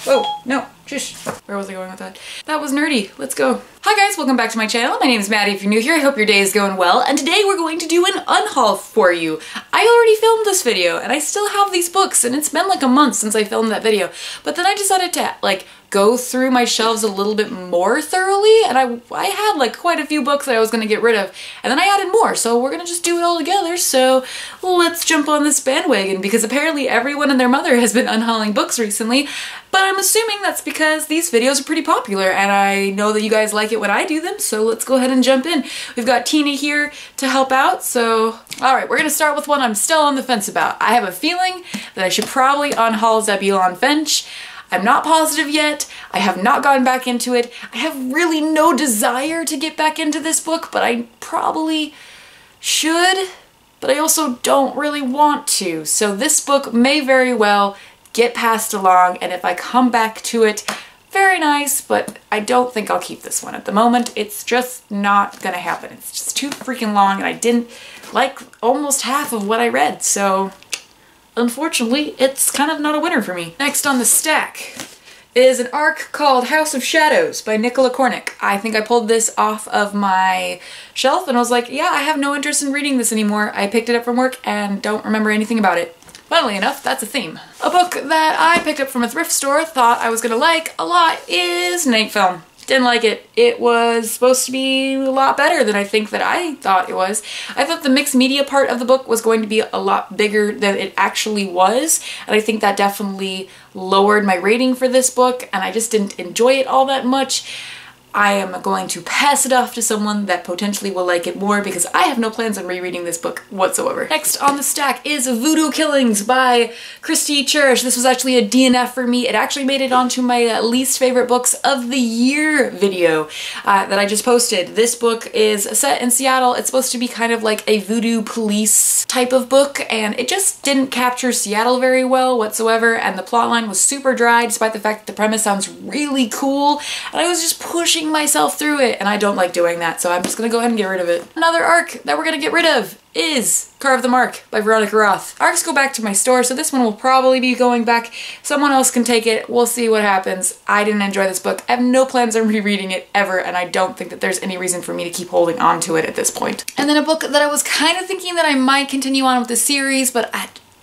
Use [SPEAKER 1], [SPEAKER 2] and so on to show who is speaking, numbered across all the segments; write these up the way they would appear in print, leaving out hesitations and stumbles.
[SPEAKER 1] Whoa, no, shush. Where was I going with that? That was nerdy. Let's go. Hi guys, welcome back to my channel. My name is Maddie if you're new here. I hope your day is going well. And today we're going to do an unhaul for you. I already filmed this video and I still have these books and it's been like a month since I filmed that video. But then I decided to like go through my shelves a little bit more thoroughly, and I had like quite a few books that I was gonna get rid of, and then I added more, so we're gonna just do it all together. So let's jump on this bandwagon, because apparently everyone and their mother has been unhauling books recently, but I'm assuming that's because these videos are pretty popular and I know that you guys like it when I do them, so let's go ahead and jump in. We've got Tina here to help out, so alright, we're gonna start with one I'm still on the fence about. I have a feeling that I should probably unhaul Zebulon Bench. I'm not positive yet. I have not gotten back into it. I have really no desire to get back into this book, but I probably should, but I also don't really want to. So this book may very well get passed along, and if I come back to it, very nice, but I don't think I'll keep this one at the moment. It's just not gonna happen. It's just too freaking long, and I didn't like almost half of what I read, so unfortunately, it's kind of not a winner for me. Next on the stack is an arc called House of Shadows by Nicola Cornick. I think I pulled this off of my shelf and I was like, yeah, I have no interest in reading this anymore. I picked it up from work and don't remember anything about it. Funnily enough, that's a theme. A book that I picked up from a thrift store, thought I was gonna like a lot, is Night Film. Didn't like it. It was supposed to be a lot better than I think that I thought it was. I thought the mixed media part of the book was going to be a lot bigger than it actually was, and I think that definitely lowered my rating for this book, and I just didn't enjoy it all that much. I am going to pass it off to someone that potentially will like it more because I have no plans on rereading this book whatsoever. Next on the stack is Voodoo Killings by Christy Cherish. This was actually a DNF for me. It actually made it onto my least favorite books of the year video that I just posted. This book is set in Seattle. It's supposed to be kind of like a voodoo police type of book, and it just didn't capture Seattle very well whatsoever, and the plotline was super dry despite the fact that the premise sounds really cool, and I was just pushing myself through it, and I don't like doing that, so I'm just gonna go ahead and get rid of it. Another arc that we're gonna get rid of is Carve the Mark by Veronica Roth. Arcs go back to my store, so this one will probably be going back. Someone else can take it. We'll see what happens. I didn't enjoy this book. I have no plans on rereading it ever, and I don't think that there's any reason for me to keep holding on to it at this point. And then a book that I was kind of thinking that I might continue on with the series, but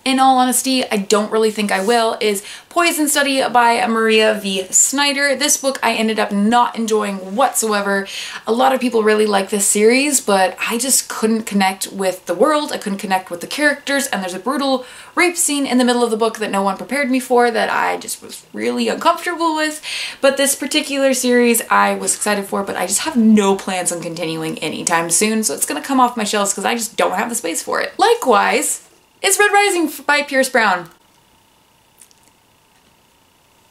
[SPEAKER 1] in all honesty, I don't really think I will, is Poison Study by Maria V. Snyder. This book I ended up not enjoying whatsoever. A lot of people really like this series, but I just couldn't connect with the world, I couldn't connect with the characters, and there's a brutal rape scene in the middle of the book that no one prepared me for that I just was really uncomfortable with. But this particular series I was excited for, but I just have no plans on continuing anytime soon, so it's gonna come off my shelves because I just don't have the space for it. Likewise, it's Red Rising by Pierce Brown.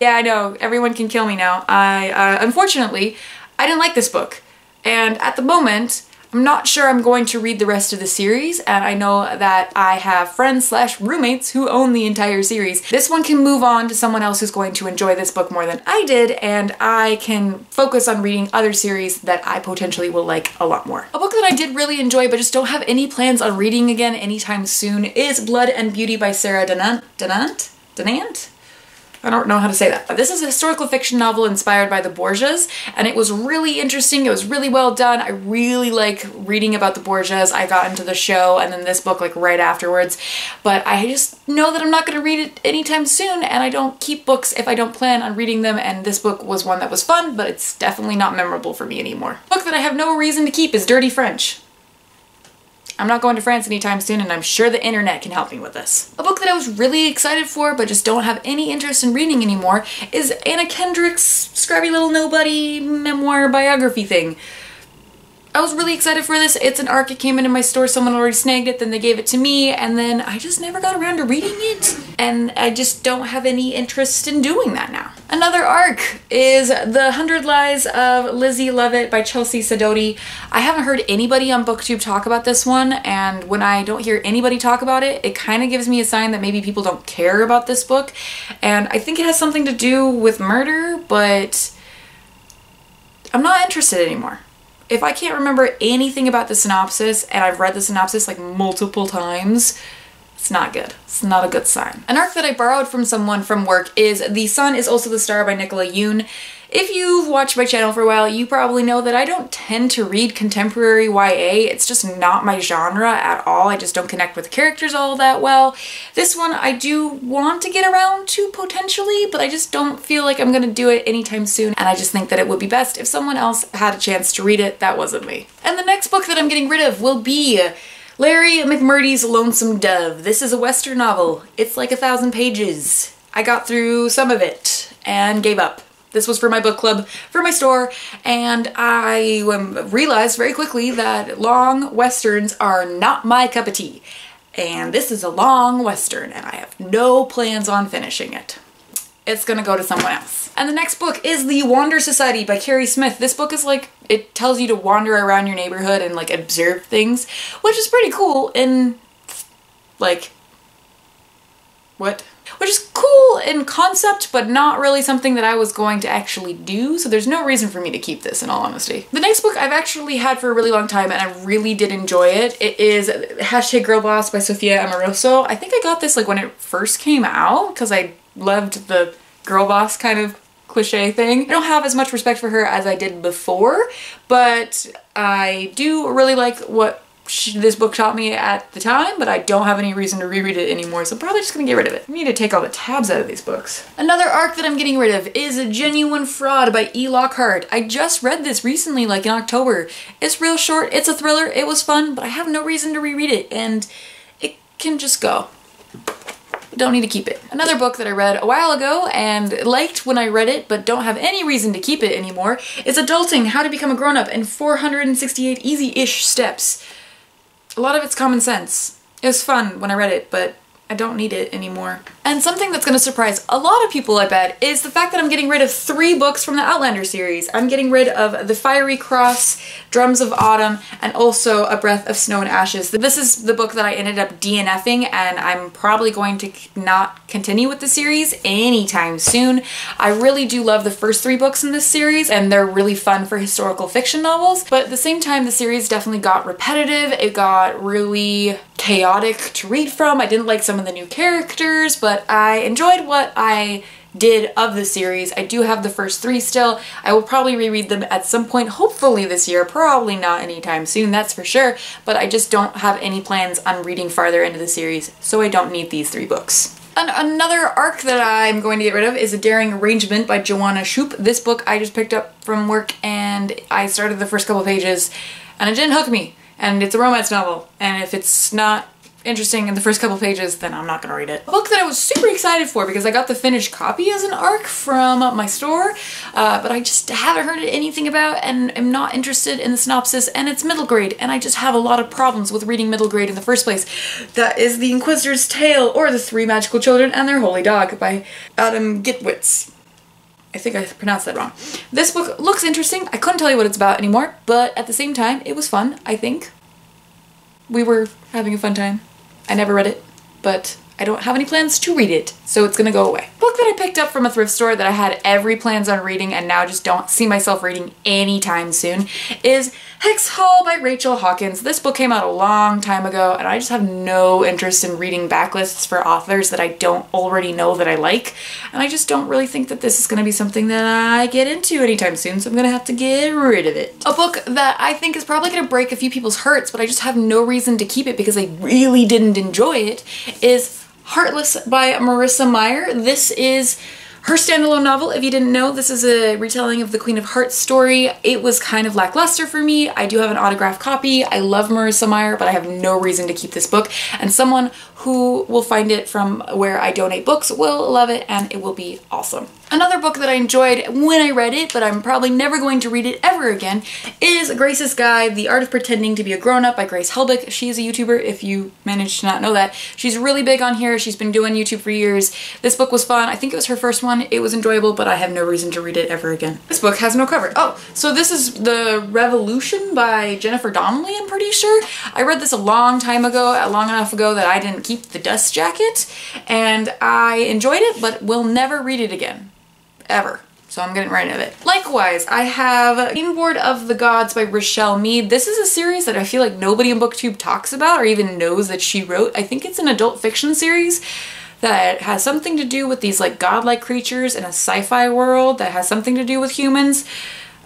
[SPEAKER 1] Yeah, I know, everyone can kill me now. Unfortunately, I didn't like this book. And at the moment, I'm not sure I'm going to read the rest of the series, and I know that I have friends slash roommates who own the entire series. This one can move on to someone else who's going to enjoy this book more than I did, and I can focus on reading other series that I potentially will like a lot more. A book that I did really enjoy but just don't have any plans on reading again anytime soon is Blood and Beauty by Sarah Dunant? I don't know how to say that. This is a historical fiction novel inspired by the Borgias, and it was really interesting. It was really well done. I really like reading about the Borgias. I got into the show and then this book like right afterwards, but I just know that I'm not going to read it anytime soon, and I don't keep books if I don't plan on reading them, and this book was one that was fun, but it's definitely not memorable for me anymore. A book that I have no reason to keep is Dirty French. I'm not going to France anytime soon, and I'm sure the internet can help me with this. A book that I was really excited for but just don't have any interest in reading anymore is Anna Kendrick's Scrappy Little Nobody memoir biography thing. I was really excited for this. It's an arc. It came into my store, someone already snagged it, then they gave it to me, and then I just never got around to reading it, and I just don't have any interest in doing that now. Another arc is The 100 Lies of Lizzy, Lovett by Chelsea Sidoti. I haven't heard anybody on BookTube talk about this one, and when I don't hear anybody talk about it, it kind of gives me a sign that maybe people don't care about this book, and I think it has something to do with murder, but I'm not interested anymore. If I can't remember anything about the synopsis, and I've read the synopsis like multiple times, It's not good. It's not a good sign. An arc that I borrowed from someone from work is The Sun is Also the Star by Nicola Yoon. If you've watched my channel for a while, you probably know that I don't tend to read contemporary YA. It's just not my genre at all. I just don't connect with the characters all that well. This one I do want to get around to potentially, but I just don't feel like I'm gonna do it anytime soon. And I just think that it would be best if someone else had a chance to read it. That wasn't me. And the next book that I'm getting rid of will be Larry McMurtry's Lonesome Dove. This is a Western novel. It's like 1,000 pages. I got through some of it and gave up. This was for my book club, for my store, and I realized very quickly that long Westerns are not my cup of tea. And this is a long Western, and I have no plans on finishing it. It's gonna go to someone else. And the next book is The Wander Society by Carrie Smith. This book is like, it tells you to wander around your neighborhood and like observe things, which is pretty cool in like, what? Which is cool in concept, but not really something that I was going to actually do, so there's no reason for me to keep this, in all honesty. The next book I've actually had for a really long time, and I really did enjoy it. It is #Girlboss by Sofia Amoroso. I think I got this like when it first came out, because I loved the Girlboss kind of cliche thing. I don't have as much respect for her as I did before, but I do really like what this book taught me at the time, but I don't have any reason to reread it anymore, so I'm probably just gonna get rid of it. I need to take all the tabs out of these books. Another arc that I'm getting rid of is A Genuine Fraud by E. Lockhart. I just read this recently, like in October. It's real short, it's a thriller, it was fun, but I have no reason to reread it, and it can just go. Don't need to keep it. Another book that I read a while ago and liked when I read it, but don't have any reason to keep it anymore, is Adulting: How to Become a Grown-Up in 468 Easy-ish Steps. A lot of it's common sense. It was fun when I read it, but I don't need it anymore. And something that's gonna surprise a lot of people, I bet, is the fact that I'm getting rid of 3 books from the Outlander series. I'm getting rid of The Fiery Cross, Drums of Autumn, and also A Breath of Snow and Ashes. This is the book that I ended up DNFing, and I'm probably going to not continue with the series anytime soon. I really do love the first 3 books in this series, and they're really fun for historical fiction novels, but at the same time, the series definitely got repetitive. It got really chaotic to read from. I didn't like some of the new characters, but I enjoyed what I did of the series. I do have the first 3 still. I will probably reread them at some point, hopefully this year, probably not anytime soon, that's for sure, but I just don't have any plans on reading farther into the series, so I don't need these 3 books. And another arc that I'm going to get rid of is A Daring Arrangement by Joanna Shupe. This book I just picked up from work, and I started the first couple pages, and it didn't hook me. And it's a romance novel, and if it's not interesting in the first couple pages, then I'm not gonna read it. A book that I was super excited for because I got the finished copy as an arc from my store, but I just haven't heard anything about and am not interested in the synopsis, and it's middle grade, and I just have a lot of problems with reading middle grade in the first place. That is The Inquisitors Tale, or The Three Magical Children and Their Holy Dog by Adam Gitwitz. I think I pronounced that wrong. This book looks interesting. I couldn't tell you what it's about anymore, but at the same time, it was fun, I think. We were having a fun time. I never read it, but I don't have any plans to read it, so it's gonna go away. Book that I picked up from a thrift store that I had every plans on reading and now just don't see myself reading anytime soon is Unhaul by Rachel Hawkins. This book came out a long time ago, and I just have no interest in reading backlists for authors that I don't already know that I like, and I just don't really think that this is gonna be something that I get into anytime soon, so I'm gonna have to get rid of it. A book that I think is probably gonna break a few people's hearts, but I just have no reason to keep it because I really didn't enjoy it, is Heartless by Marissa Meyer. This is her standalone novel. If you didn't know, this is a retelling of the Queen of Hearts story. It was kind of lackluster for me. I do have an autographed copy. I love Marissa Meyer, but I have no reason to keep this book. And someone who will find it from where I donate books will love it, and it will be awesome. Another book that I enjoyed when I read it, but I'm probably never going to read it ever again, is Grace's Guide: The Art of Pretending to be a Grown-Up by Grace Helbig. She's a YouTuber, if you managed to not know that. She's really big on here. She's been doing YouTube for years. This book was fun. I think it was her first one. It was enjoyable, but I have no reason to read it ever again. This book has no cover. Oh, so this is The Revolution by Jennifer Donnelly, I'm pretty sure. I read this a long time ago, long enough ago that I didn't keep the dust jacket, and I enjoyed it, but will never read it again. Ever. so I'm getting rid of it. Likewise, I have Board of the Gods by Rochelle Mead. This is a series that I feel like nobody in BookTube talks about or even knows that she wrote. I think it's an adult fiction series that has something to do with these like godlike creatures in a sci-fi world that has something to do with humans.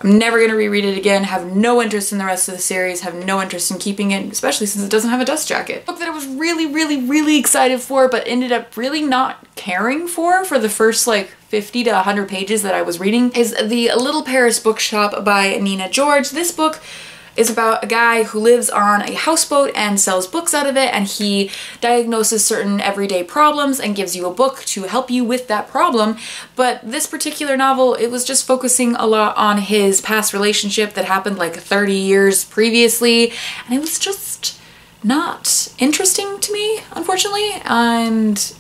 [SPEAKER 1] I'm never gonna reread it again, have no interest in the rest of the series, have no interest in keeping it, especially since it doesn't have a dust jacket. A book that I was really excited for, but ended up really not caring for the first like 50 to 100 pages that I was reading is The Little Paris Bookshop by Nina George. This book is about a guy who lives on a houseboat and sells books out of it, and he diagnoses certain everyday problems and gives you a book to help you with that problem. But this particular novel, it was just focusing a lot on his past relationship that happened like 30 years previously, and it was just not interesting to me, unfortunately, and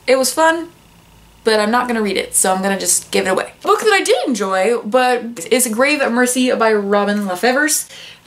[SPEAKER 1] it was fun, but I'm not gonna read it, so I'm gonna just give it away. A book that I did enjoy, but is Grave at Mercy by Robin Lefevre.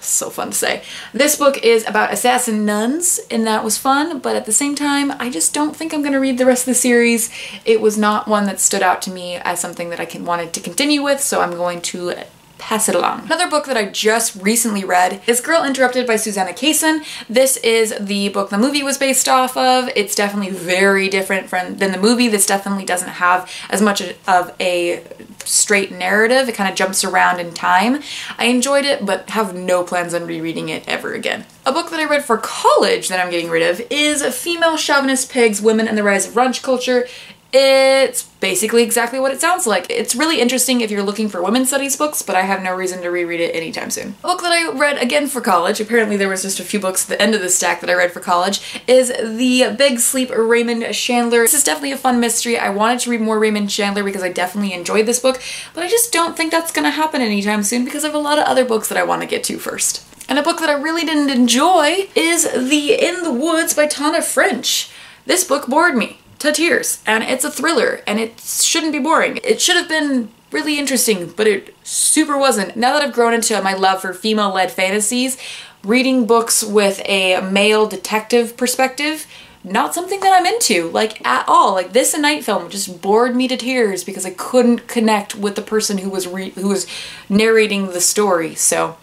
[SPEAKER 1] So fun to say. This book is about assassin nuns, and that was fun, but at the same time, I just don't think I'm gonna read the rest of the series. It was not one that stood out to me as something that I wanted to continue with, so I'm going to pass it along. Another book that I just recently read is Girl Interrupted by Susanna Kaysen. This is the book the movie was based off of. It's definitely very different than the movie. This definitely doesn't have as much of a straight narrative. It kind of jumps around in time. I enjoyed it, but have no plans on rereading it ever again. A book that I read for college that I'm getting rid of is Female Chauvinist Pigs, Women and the Rise of Brunch Culture. It's basically exactly what it sounds like. It's really interesting if you're looking for women's studies books, but I have no reason to reread it anytime soon. A book that I read again for college, apparently there was just a few books at the end of the stack that I read for college, is The Big Sleep, Raymond Chandler. This is definitely a fun mystery. I wanted to read more Raymond Chandler because I definitely enjoyed this book, but I just don't think that's gonna happen anytime soon because I have a lot of other books that I want to get to first. And a book that I really didn't enjoy is In the Woods by Tana French. This book bored me to tears, and it's a thriller, and it shouldn't be boring. It should have been really interesting, but it super wasn't. Now that I've grown into my love for female-led fantasies, reading books with a male detective perspective, not something that I'm into, like, at all. Like, this and Night Film just bored me to tears because I couldn't connect with the person who was narrating the story, so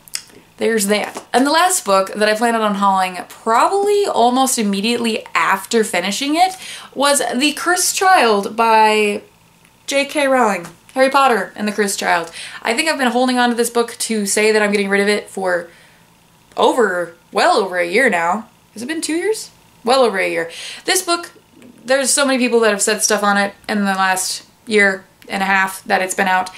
[SPEAKER 1] there's that. And the last book that I planned on hauling probably almost immediately after finishing it was The Cursed Child by J.K. Rowling. Harry Potter and the Cursed Child. I think I've been holding on to this book to say that I'm getting rid of it for well over a year now. Has it been 2 years? Well over a year. This book, there's so many people that have said stuff on it in the last year and a half that it's been out.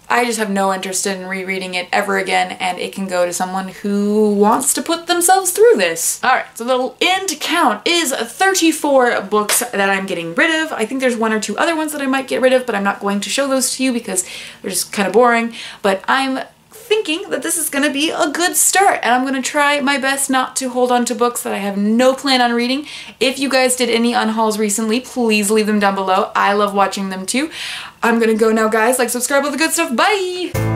[SPEAKER 1] I just have no interest in rereading it ever again, and it can go to someone who wants to put themselves through this. Alright, so the end count is 34 books that I'm getting rid of. I think there's 1 or 2 other ones that I might get rid of, but I'm not going to show those to you because they're just kind of boring. But I'm thinking that this is going to be a good start, and I'm going to try my best not to hold on to books that I have no plan on reading. If you guys did any unhauls recently, please leave them down below. I love watching them too. I'm gonna go now, guys. Like, subscribe, all the good stuff. Bye!